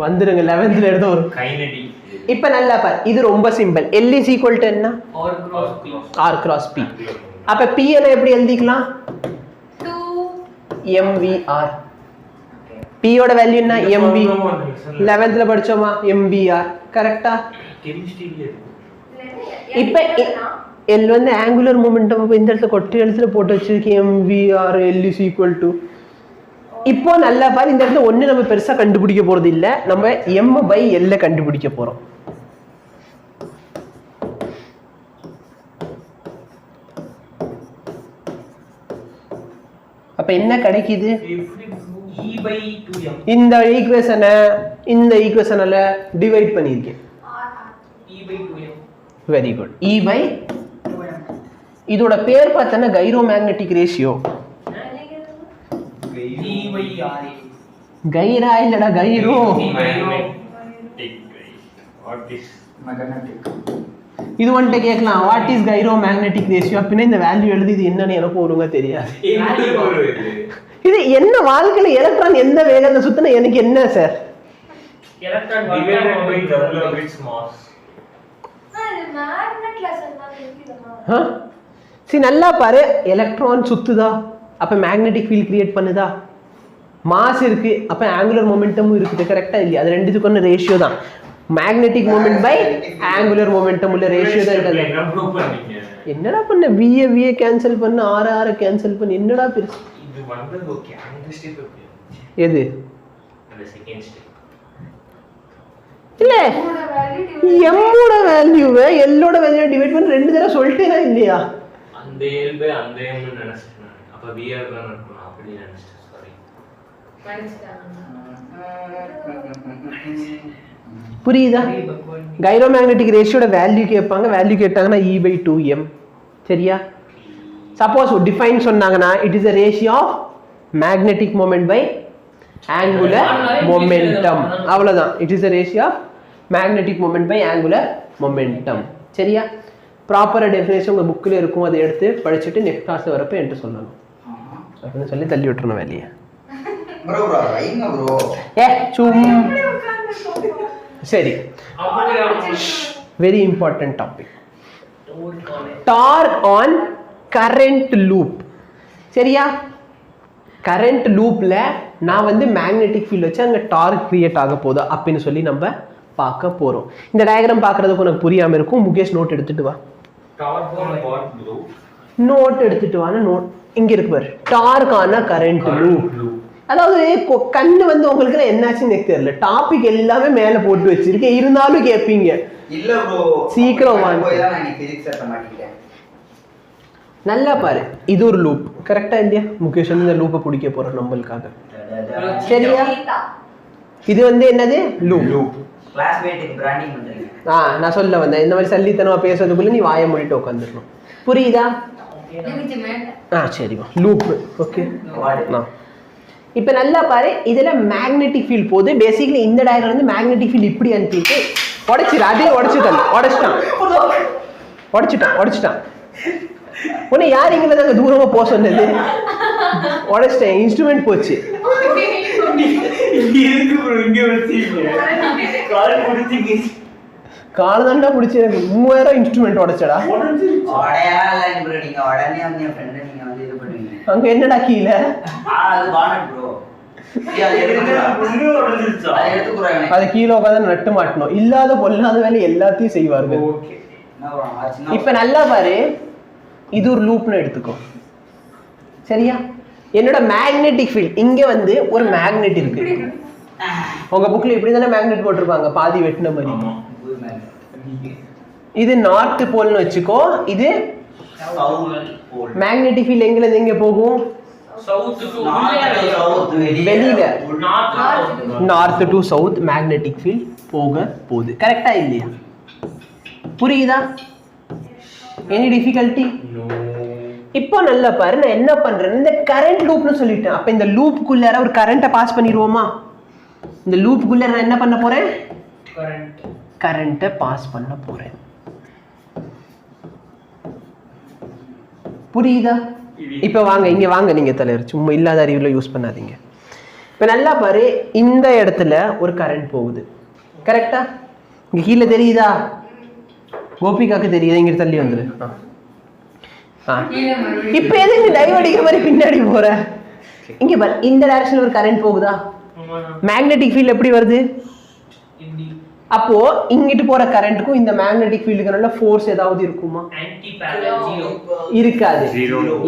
வந்துருங்க 11th எடுத்து ஒரு கைனடிக். இப்போ நல்லா பாரு, இது ரொம்ப simple. L is equal to என்ன? R cross P. அப்ப P என எப்படி எழுதிக்கலாம்? 2 mvr. P யோட வேல்யூ என்ன? mv. 11th ல படிச்சோமா? mvr. கரெக்ட்டா? கெமிஸ்ட்ரியில இப்போ L வந்து ஆங்குலர் மொமெண்டம். அப்ப இந்த இடத்துல கொட்டை எழுத்துல போட்டு வச்சிருக்கேன் mvr L is equal to. இப்போ நல்லா பாரு, இந்த இடத்துல ஒண்ணு நம்ம பெருசா கண்டுபிடிக்க போறது இல்ல, நம்ம m/l கண்டுபிடிக்க போறோம். அப்ப என்ன கிடைக்குது? E/2m. இந்த ஈக்குவேஷனால டிவைட் பண்ணிருக்கேன். E/2m. Very good. E/2m. இதோட பேர் பார்த்தா கைரோ மேக்னெட்டிக் ரேஷியோ. கைரா இல்லடா, கைரோ. இது வந்துட்டு கேட்கலாம், what is Cairo magnetic ratio அப்படின்னா இந்த வேல்யூ எழுதி இது என்னன்னு எனக்கு ஒழுங்கா தெரியாது. இது என்ன வாழ்க்கையில எலக்ட்ரான் எந்த வேகத்தை சுத்தினா எனக்கு என்ன sir? Electron divided by W of its mass. மேக்னெட்ல சொன்னா தெரியுமா? சரி நல்லா பாரு, எலக்ட்ரான் சுத்துதா, அப்ப மேக்னெட்டிக் ஃபீல்ட் கிரியேட் பண்ணுதா? மாஸ் இருக்கு, அப்ப ஆங்குலர் மொமெண்டமும் இருக்குது. கரெக்டா இல்லையா? அது ரெண்டுத்துக்கு ஒன்று ரேஷியோ தான். Magnetic moment by angular momentum உள்ள ரேஷியோ தான் இருக்குது. என்னடா பண்ண? விஏ கேன்சல் பண்ண, ஆர் கேன்சல் பண்ண, என்னடா பெருசு இது வந்தது. ஓகே, அந்த ஸ்டெப் எது? அந்த செகண்ட் ஸ்டெப் இல்ல, எம்மோட வேல்யூவை எல்லோட வேல்யூவை டிவைட் பண்ணி ரெண்டு தடவை சொல்லிட்டேனா இல்லையா? அந்த எல் பை அந்த எம் நினைச்சிட்டேன். அப்ப விஆர் தான் இருக்கணும் அப்படி நினைச்சிட்டேன். சாரி. புரியுதா? கைரோ மேக்னெட்டிக் ரேஷியோட வேல்யூ கேட்பாங்க. வேல்யூ கேட்டாங்கன்னா E/2m. சரியா? சப்போஸ் டிஃபைன் சொன்னாங்கன்னா it is a ratio of magnetic moment by angular momentum. அவ்வளவுதான். It is a ratio of magnetic moment by angular momentum. சரியா? ப்ராப்பரா டெஃபினேஷன் உங்க புக்ல இருக்கும், அதை எடுத்து படிச்சுட்டு நெக்ஸ்ட் கிளாஸ் வரப்ப என்கிட்ட சொல்லணும். அப்படின்னு சொல்லி தள்ளி விட்டுறணும் வேலையை. சரி, very important topic, torque on current loop. சரியா? கரண்ட் லூப்ல நான் வந்து மேக்னெட்டிக் ஃபீல்ட் வச்சு அங்க டார்க் கிரியேட் ஆக போகுது அப்படின்னு சொல்லி நம்ம பார்க்க போறோம். இந்த டயக்ராம் பார்க்கறதுக்கு உனக்கு புரியாம இருக்கும். முகேஷ் நோட் எடுத்துட்டு வா. நோட் எடுத்துட்டு வான. நோட் இங்க இருக்கு பாரு, டார்க் ஆன கரண்ட் லூப். அதாவது கண்ணு வந்து உங்களுக்கு என்னாச்சுன்னு எனக்கு தெரியல, டாபிக் எல்லாமே மேல போட்டு வச்சிருக்கேன், இருந்தாலும் கேட்பீங்க. இல்ல ப்ரோ, சீக்கிரம் வாங்க. மாட்டேன். நல்லா பாரு, இது ஒரு லூப். கரெக்டா இல்லையா? முகேஷ் வந்து இந்த லூப்பை பிடிக்க போறோம் நம்மளுக்காக. சரியா? இது வந்து என்னது? லூப். கிளாஸ்மேட்டுக்கு பிராண்டிங் பண்றீங்க. நான் சொல்ல வந்தேன், இந்த மாதிரி சல்லித்தனமா பேசுறதுக்குள்ள நீ வாயை மூடிட்டு உட்காந்துடணும். புரியுதா? சரிவா, லூப். ஓகே, இப்போ நல்லா பாரு, இதுல மேக்னெட்டிக் ஃபீல்ட் போகுது. பேசிக்கலி இந்த டயக்ராம் வந்து மேக்னெட்டிக் ஃபீல்ட் இப்படி அனுப்பிட்டு உடைச்சிரு. அதே உடைச்சிட்டான். உன்னை யார் இங்கே நாங்கள் தூரமா போக சொன்னது? உடைச்சிட்டேன், இன்ஸ்ட்ருமெண்ட் போச்சு. கால் தாண்டா பிடிச்சி எனக்கு 3000 இன்ஸ்ட்ருமெண்ட் உடைச்சடா. அங்க என்னடா கீழே? அது கீழே உட்காந்து நட்டு மாட்டணும். இல்லாத பொல்லாத வேலை எல்லாத்தையும் செய்வார்கள். இப்ப நல்லா பாரு, இது ஒரு லூப்னு எடுத்துக்கோ. சரியா? என்னோட மேக்னெட்டிக் ஃபீல்ட் இங்க வந்து ஒரு மேக்னெட் இருக்கு. உங்க புக்ல இப்படி தானே மேக்னெட் போட்டிருப்பாங்க, பாதி வெட்டின மாதிரி. இது நார்த் போல்னு வச்சுக்கோ. இது மேக்னெட்டிக் ஃபீல்ட் எங்கல இருந்து எங்க போகும்? வெளியில north to south magnetic field போகுது. கரெக்டா இல்லையா? புரியுதா? Any difficulty? இப்போ நல்லா பாரு, நான் என்ன பண்றேன், இந்த கரண்ட் லூப்னு சொல்லிட்டேன். அப்ப இந்த லூப்புக்குள்ள ஒரு கரண்ட்டை பாஸ் பண்ணிடுவோமா? இந்த லூப்புக்குள்ள நான் என்ன பண்ண போறேன்? கரண்ட்டை பாஸ் பண்ண போறேன். புரியுதா? இப்ப வாங்க, இங்க வாங்க. நீங்க தலைவர் சும்மா இல்லாத அறிவுல யூஸ் பண்ணாதீங்க. இப்போ நல்லா பாரு, இந்த இடத்துல ஒரு கரண்ட் போகுது. கரெக்டா? இங்க கீழே தெரியுதா? கோபிகாக்கு தெரியுதா? இங்க தள்ளி வந்துரு. இப்போ எதுக்கு டைவ் அடிக்கிற மாதிரி பின்னாடி போற? இங்க பாரு, இந்த டைரக்ஷன்ல ஒரு கரண்ட் போகுதா? மேக்னெட்டிக் ஃபீல்ட் எப்படி வருது? அப்போ இங்கிட்டு போற கரண்ட்டுக்கும் இந்த மேக்னெட்டிக் ஃபீல்டுக்கு நல்ல ஃபோர்ஸ் ஏதாவது இருக்குமா? ஆன்டி பேரலல் 0 இருக்காது.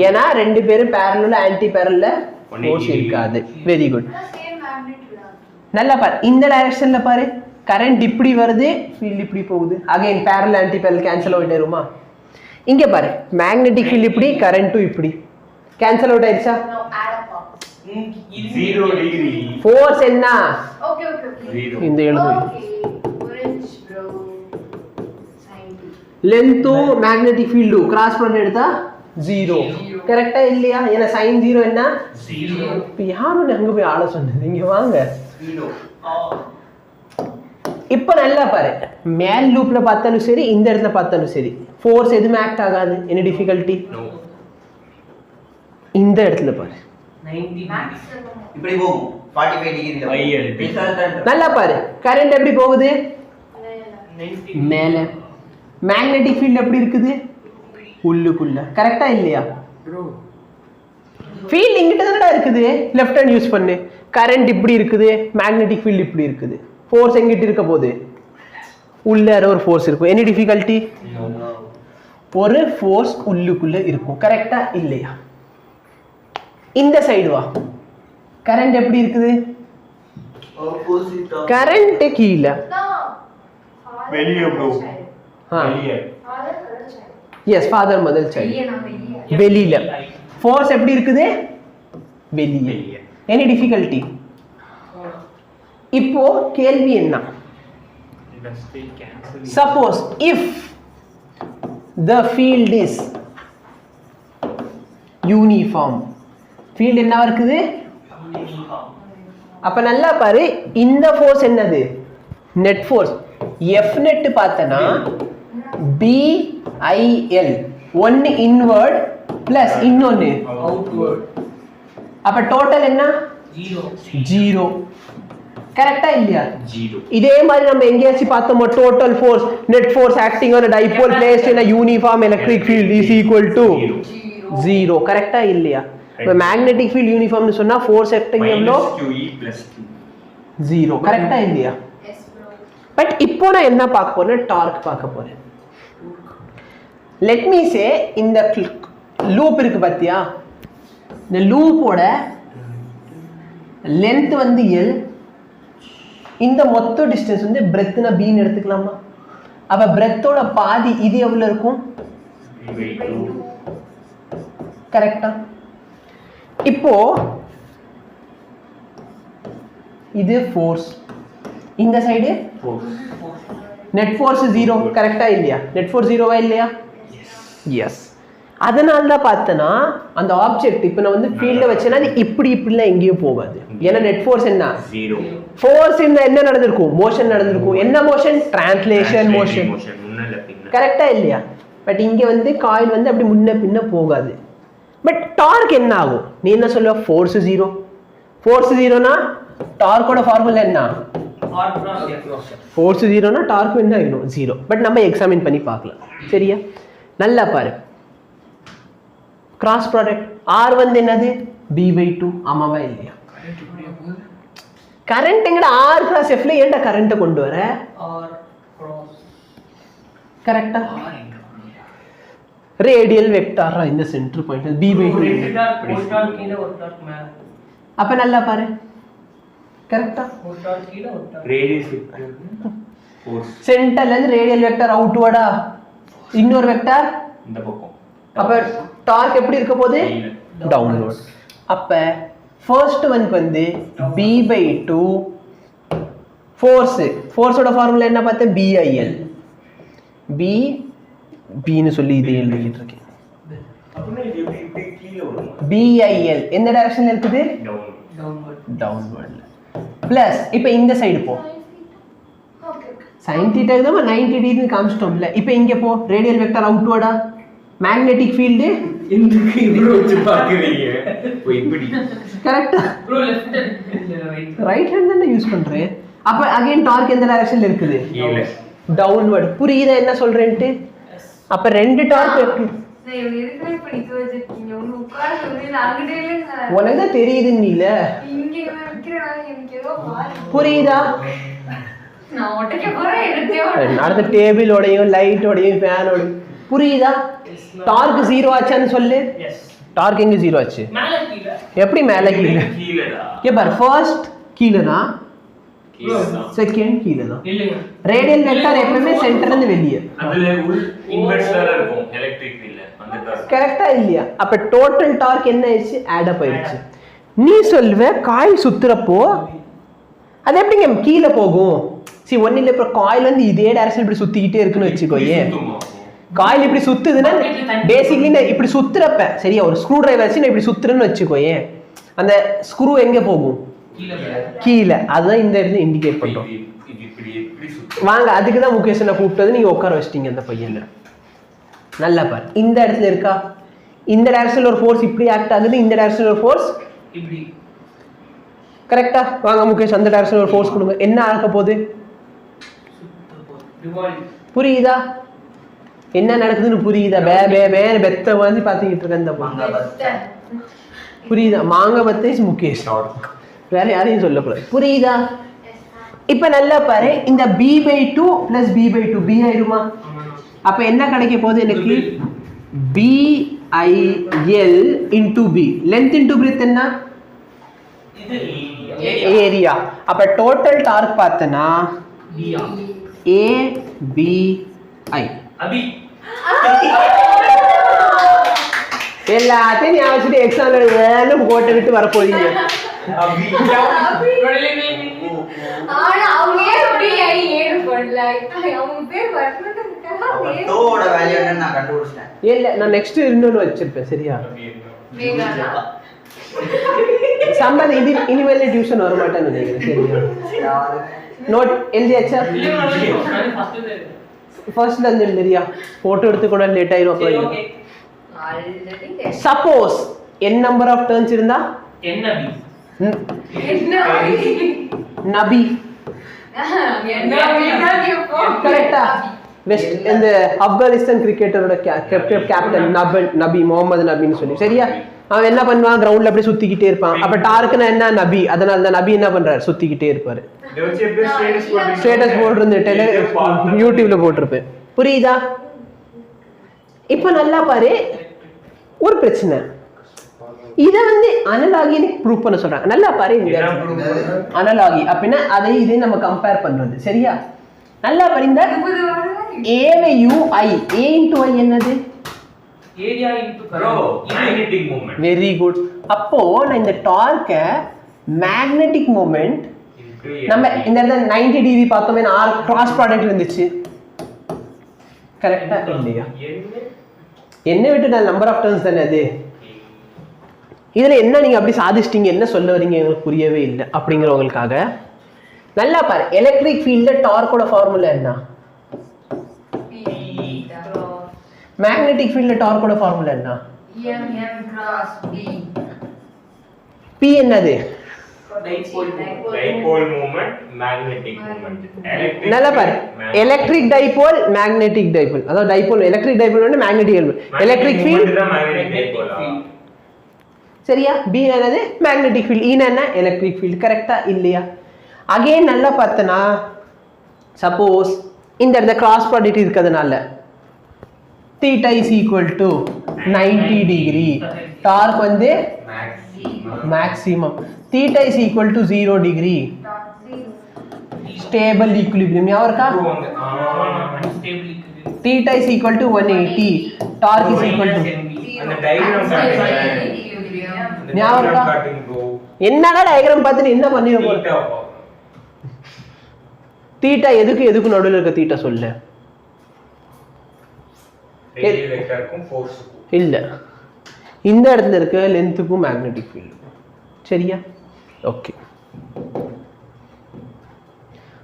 ஏன்னா ரெண்டு பேரும் பேரலல் ஆன்டி பேரல்ல ஃபோர்ஸ் இருக்காது. Very good. நல்லா பாரு, இந்த டைரக்ஷன்ல பாரு, கரண்ட் இப்படி வருது, ஃபீல்ட் இப்படி போகுது. Again parallel anti parallel cancel out ஆயிருமா? இங்க பாரு, மேக்னெட்டிக் ஃபீல்ட் இப்படி, கரண்ட்டும் இப்படி கேன்சல் அவுட் ஆயிருச்சா? 0 டிகிரி. ஃபோர்ஸ் என்ன? Okay okay okay. இந்த எழுது. orange bro sin length magnetic field cross product எடுத்தா 0. கரெக்ட்டா இல்லையா? ஏன்னா sin 0 என்ன? 0. இப்போ யாரும் அங்க போய் ஆள சொன்னது? இங்க வாங்க. 0. இப்போ நல்லா பாரு, மேல் லூப்ல பார்த்தாலும் சரி, இந்த இடத்துல பார்த்தாலும் சரி, ஃபோர்ஸ் எதுவும் ஆக்ட் ஆகாது. என்ன டிஃபிகல்ட்டி? இந்த இடத்துல பாரு, 90 இப்படி போகும் 45 டிகிரில. நல்லா பாரு, கரண்ட் எப்படி போகுது? மேல. மேக்னெட்டிக் ஃபீல்ட் எப்படி இருக்குது? உள்ளுக்குள்ள. கரெக்டா இல்லையா? ஃபீல்ட் இங்கிட்ட தானடா இருக்குது. லெஃப்ட் ஹேண்ட் யூஸ் பண்ணு. கரண்ட் இப்படி இருக்குது, மேக்னெட்டிக் ஃபீல்ட் இப்படி இருக்குது. ஃபோர்ஸ் எங்கிட்ட இருக்க போகுது? உள்ள ஒரு ஃபோர்ஸ் இருக்கும். என்ன டிஃபிகல்ட்டி? ஒரு ஃபோர்ஸ் உள்ளுக்குள்ள இருக்கும். கரெக்டா இல்லையா? இந்த சைடு வா, கரண்ட் எப்படி இருக்குது? கரண்ட் கீழே வெளிய bro. வெளிய. Yes, father mother child. வெளியில. ஃபோர்ஸ் எப்படி இருக்குது? வெளியே. Any difficulty? இப்போ கேள்வி என்ன? Suppose if the field is uniform, field என்னவா இருக்குது? அப்ப நல்லா பாரு, இந்த ஃபோர்ஸ் என்னது? Net force. F net பார்த்தனா BIL, ஒன்னு இன்வர்ட் பிளஸ் இன்னொன்னு அவுட்வர்ட். அப்ப டோட்டல் என்ன? 0. கரெக்டா இல்லையா? 0. இதே மாதிரி நம்ம எங்கேயாச்சும் பார்த்தோமா? Total force, net force acting on a dipole placed in a uniform electric field is equal to 0. கரெக்டா இல்லையா? இப்போ மேக்னெட்டிக் ஃபீல்ட் யூனிஃபார்ம்னு சொன்னா ஃபோர்ஸ் ஆக்டிங் எவ்வளோ? QE plus Q. 0. கரெக்டா இல்லையா? yes bro. பட் இப்போ நான் என்ன பார்க்க போறேன்? டார்க் பார்க்க போறேன். லெட் மீ சே, இந்த லூப் இருக்கு பாத்தியா? இந்த லூப்போட லென்த் வந்து L, இந்த மொத்த டிஸ்டன்ஸ் வந்து பிரெத்னா B ன்னு எடுத்துக்கலாமா? அப்ப பிரெத்தோட பாதி இது எவ்வளவு இருக்கும்? கரெக்டா? இப்போ இது ஃபோர்ஸ், இந்த சைடு நெட் ஃபோர்ஸ் 0. கரெக்டா இல்லையா? நெட் ஃபோர்ஸ் 0வா இல்லையா? எஸ். அதனால தான் பார்த்தனா அந்த ஆப்ஜெக்ட் இப்போ நான் வந்து ஃபீல்ட வச்சேன்னா அது இப்படி இப்படிலாம் எங்கேயும் போகாது. ஏன்னா நெட் ஃபோர்ஸ் என்ன? 0. ஃபோர்ஸ் இந்த என்ன நடந்திருக்கும்? மோஷன் நடந்திருக்கும். என்ன மோஷன்? Translation motion. கரெக்டா இல்லையா? பட் இங்க வந்து காயில் வந்து அப்படி முன்ன பின்ன போகாது. பட் டார்க் என்ன ஆகும்? நீ என்ன சொல்லுவ? ஃபோர்ஸ் 0. ஃபோர்ஸ் 0னா டார்க்கோட ஃபார்முலா என்ன? ஃபோர்ஸ் 0னா டார்க் என்ன ஆகிடும்? 0. பட் நம்ம எக்ஸாமின் பண்ணி பார்க்கலாம். சரியா? நல்லா பாரு, கிராஸ் ப்ராடக்ட் R வந்து என்னது? B/2. ஆமாவா இல்லையா? கரண்ட் எங்கட R cross F ல ஏன்டா கரண்ட்டை கொண்டு வர? R cross கரெக்டா? ரேடியல் வெக்டார் இந்த சென்டர் பாயிண்ட் B/2. ஒரு கீழ ஒரு டார்க் மேல. அப்ப நல்லா பாரு, கரெக்டா? ஒரு டார்க் கீழ ஒரு டார்க். ரேடியஸ் ஃபோர்ஸ் சென்டர்ல இருந்து ரேடியல் வெக்டார் அவுட்வர்டா, இன்னொரு வெக்டார் இந்த பக்கம். அப்ப டார்க் எப்படி இருக்க போகுது? டவுன்வர்ட். அப்ப ஃபர்ஸ்ட் ஒன்க்கு வந்து B/2 ஃபோர்ஸ். ஃபோர்ஸோட ஃபார்முலா என்ன பார்த்தேன்? BIL. Bன்னு சொல்லி இதே எழுதிட்டு இருக்கேன். அப்படினா இது எப்படி கீழ வரும்? BIL எந்த டைரக்ஷன்ல இருக்குது? டவுன்வர்ட். டவுன்வர்ட்ல. பிளஸ் இப்போ இந்த சைடு போ. Okay. sin θ தான் 90 டிகிரி காமிச்சிட்டோம்ல. இப்போ இங்க போ, ரேடியல் வெக்டார் அவுட்வர்டா? மேக்னெட்டிக் ஃபீல்டு எதுக்கு இவ்வளவு வச்சு பாக்குறீங்க ஓ இப்படி கரெக்டா bro left right right hand தானே யூஸ் பண்றேன் அப்ப அகைன் டார்க் எந்த டைரக்ஷன்ல இருக்குது கீழே டவுன்வர்ட் புரியுதா என்ன சொல்றேன்ட்டு அப்ப ரெண்டு டார்க் நான் இவங்க எதுக்குமே இப்ப நிக்க வச்சிருக்கீங்க ஒண்ணு உட்கார சொல்லி நான் அங்கிட்டே இல்லைங்க உனக்கு தான் தெரியுதுன்னு இல்ல இங்க வைக்கிறேன் எனக்கு ஏதோ மாறி புரியுதா நான் ஒட்டைக்க போறேன் எடுத்தே அடுத்த டேபிளோடையும் லைட்டோடையும் ஃபேனோடையும் புரியுதா டார்க் ஜீரோ ஆச்சான்னு சொல்லு எஸ் டார்க் எங்க ஜீரோ ஆச்சு மேல கீழ எப்படி மேல கீழே கீழடா இங்க பாரு ஃபர்ஸ்ட் கீழே தான் கீழதான் செகண்ட் கீழே தான் இல்லைங்க ரேடியல் வெக்டார் எப்பவுமே சென்டர்ல இருந்து வெளியே அதுல உள் இன்வெர்ஸ்ல இருக்கும் எலக்ட்ரிக் ஃபீல்ட்ல அந்த டார்க் கரெக்டா இல்லையா அப்ப டோட்டல் டார்க் என்ன ஆயிடுச்சு ஆட் அப் ஆயிடுச்சு நீ சொல்லுவ காயில் சுத்துறப்போ அது எப்படிங்க கீழே போகும் சரி ஒன்னும் இல்லை இப்போ காயில் வந்து இதே டைரக்ஷன் இப்படி சுத்திக்கிட்டே இருக்குன்னு வச்சுக்கோயே காயில் இப்படி சுத்துதுன்னா பேசிக்கலி நான் இப்படி சுத்துறப்ப சரியா ஒரு ஸ்க்ரூ டிரைவர் வச்சு நான் இப்படி சுத்துறேன்னு வச்சுக்கோயே அந்த ஸ்க்ரூ எங்க போகும் கீழே அதுதான் இந்த இடத்துல இண்டிகேட் பண்றோம் இது இப்படி எப்படி சுத்தும் வாங்க அதுக்கு தான் முகேஷனை கூப்பிட்டது நீங்க உட்கார வச்சிட்டீங்க அந்த பையனை நல்லா பாரு இந்த இடத்துல இருக்கா இந்த டைரக்ஷன்ல ஒரு ஃபோர்ஸ் இப்படி ஆக்ட் ஆகுது இந்த டைரக்ஷன்ல ஒரு ஃபோர்ஸ் இப்படி கரெக்டா வாங்க முகேஷ் அந்த டைரக்ஷன்ல ஒரு ஃபோர்ஸ் கொடுங்க என்ன ஆக போகுது ரிவால்வ் புரியுதா என்ன நடக்குதுன்னு புரியுதா பே பே பேன்னு பெத்த மாதிரி பார்த்துக்கிட்டு இருக்க இந்த புரியுதா மாங்க பத்தை முகேஷ் வேற யாரையும் சொல்லக்கூடாது புரியுதா இப்ப நல்லா பாரு இந்த b/2 + b/2 b ஆயிருமா அப்ப என்ன கிடைக்க போகுது எனக்கு BIL × B length × breadth என்ன இது ஏரியா அப்ப டோட்டல் டார்க் பார்த்தனா ABI அபி எல்லாத்தையும் ஞாபகம் எக்ஸாம்ல வேணும் கோட்டை விட்டு வர போறீங்க ஆனா அவங்க எப்படி ஏடு பண்ணல அவங்க பேர் வரணும்ன்றதுக்காக டோட வேல்யூ என்னன்னு நான் கண்டுபிடிச்சேன் இல்ல நான் நெக்ஸ்ட் இன்னொன்னு வச்சிருப்பேன் சரியா வேகானா சம்பந்த இது இனிமேல் டியூஷன் வர மாட்டேன்னு நினைக்கிறேன் சரியா நோட் எழுதியாச்சா நான் ஃபர்ஸ்ட் ஃபர்ஸ்ட்ல இருந்து எழுதியா போட்டோ எடுத்து கூட லேட் ஆயிரும் சரி அப்புறம் okay already suppose n number of turns இருந்தா என்ன பி என்ன நபி என்ன கரெக்டா வெஸ்ட் இந்த ஆப்கானிஸ்தான் கிரிக்கெட்டரோட கேப்டன் நபி முகமது நபின்னு சொல்லி சரியா அவன் என்ன பண்ணுவான் கிரவுண்ட்ல அப்படியே சுத்திக்கிட்டே இருப்பான் அப்ப டார்க்குன்னா என்ன நபி அதனால தான் நபி என்ன பண்றாரு சுத்திக்கிட்டே இருப்பாரு ஸ்டேட்டஸ் போட்டிருந்துட்டு யூடியூப்ல போட்டிருப்பேன் புரியுதா இப்ப நல்லா பாரு ஒரு பிரச்சனை இத வந்து அனலாகின்னு ப்ரூவ் பண்ண சொல்றாங்க நல்லா பாரு இந்த அனலாகி அப்படின்னா அதை இதே நம்ம கம்பேர் பண்றது சரியா நல்லா பாரு இந்த AUI A × I என்னது area into bro magnetic moment very good அப்போ நான் இந்த டார்க்க மேக்னெட்டிக் மூமென்ட் நம்ம இந்த இடத்துல 90 டிகிரி பார்த்தோமே ஆர் கிராஸ் ப்ராடக்ட் இருந்துச்சு கரெக்டா இல்லையா என்ன விட்டு நான் நம்பர் ஆஃப் டர்ன்ஸ் தானே அது இதுல என்ன நீங்க அப்படி சாதிச்சிட்டீங்க என்ன சொல்ல வரீங்க எங்களுக்கு புரியவே இல்லை அப்படிங்கிறவங்களுக்காக நல்லா பாரு எலக்ட்ரிக் ஃபீல்ட்ல டார்க்கோட ஃபார்முலா என்ன மேக்னெட்டிக் ஃபீல்ட்ல டார்க்கோட ஃபார்முலா என்ன P என்னது டைபோல் மூமென்ட் மேக்னெட்டிக் மூமென்ட் நல்லா பாரு எலக்ட்ரிக் டைபோல் மேக்னெட்டிக் டைபோல் அதாவது டைபோல் எலக்ட்ரிக் டைபோல் வந்து மேக்னெட்டிக் எலக்ட்ரிக் ஃபீல்ட் தான் மேக்னெட்டிக் டைபோல் சரியா B என்னது மேக்னெட்டிக் ஃபீல்ட் E என்ன எலக்ட்ரிக் ஃபீல்ட் கரெக்டா இல்லையா அகைன் நல்லா பார்த்தனா சப்போஸ் இந்த இடத்துல கிராஸ் ப்ராடக்ட் இருக்கிறதுனால theta is equal to 90 degree torque வந்து maximum theta is equal to 0 degree stable equilibrium ஞாபகம் இருக்கா unstable theta is equal to 180 torque is equal to அந்த டயகிராம் ஞாபகம் இருக்கா? காட்டுங்க ப்ரோ என்னடா டயகிராம் பார்த்துட்டு என்ன பண்ணிர போற தீட்டா எதுக்கு நடுவுல இருக்க தீட்டா சொல்லு ரேடியல் வெக்டருக்கும் ஃபோர்ஸ்க்கும் இல்ல இந்த இடத்துல இருக்க லென்த்துக்கும் மேக்னெட்டிக் ஃபீல்டுக்கும் சரியா ஓகே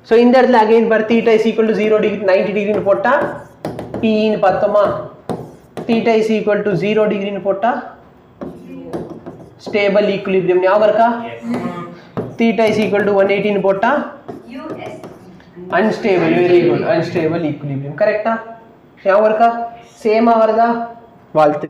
ஸோ இந்த இடத்துல அகைன் பார் theta is equal to 0 degree 90 டிகிரின்னு போட்டா P ன்னு பார்த்தோமா theta is equal to 0 degree னு போட்டா stable equilibrium ஞாபகம் இருக்கா? theta is equal to 180 னு போட்டா US unstable, very good, unstable equilibrium. கரெக்ட்டா? ஞாபகம் இருக்கா? சேமா வருதா? வாழ்த்து.